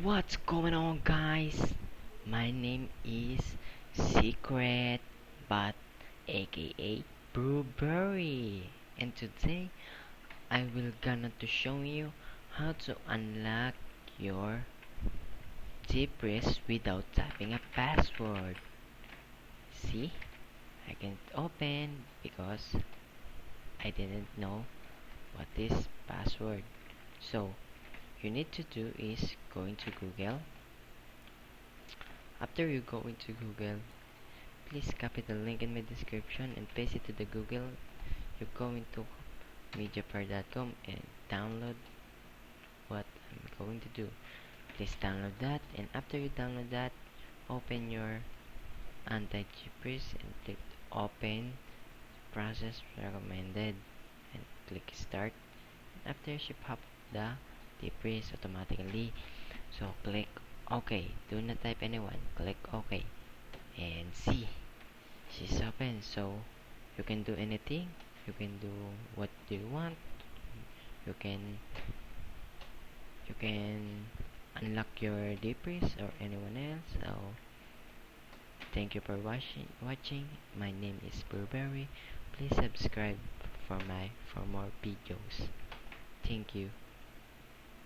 What's going on, guys? My name is Secret But aka Brewberry, and today I will gonna to show you how to unlock your Gpress without typing a password. See, I can't open because I didn't know what is password. So you need to do is going to Google. After you go into Google, please copy the link in my description and paste it to the Google. You go into mediafire.com and download what I'm going to do. Please download that, and after you download that, open your anti-Gpress and click open process recommended and click start. And after she pop the Gpress automatically. So click OK. Do not type anyone. Click OK and see. She's open, so you can do anything. You can do what you want. You can you can unlock your Gpress or anyone else. So thank you for watching. My name is Burberry. Please subscribe for more videos. Thank you.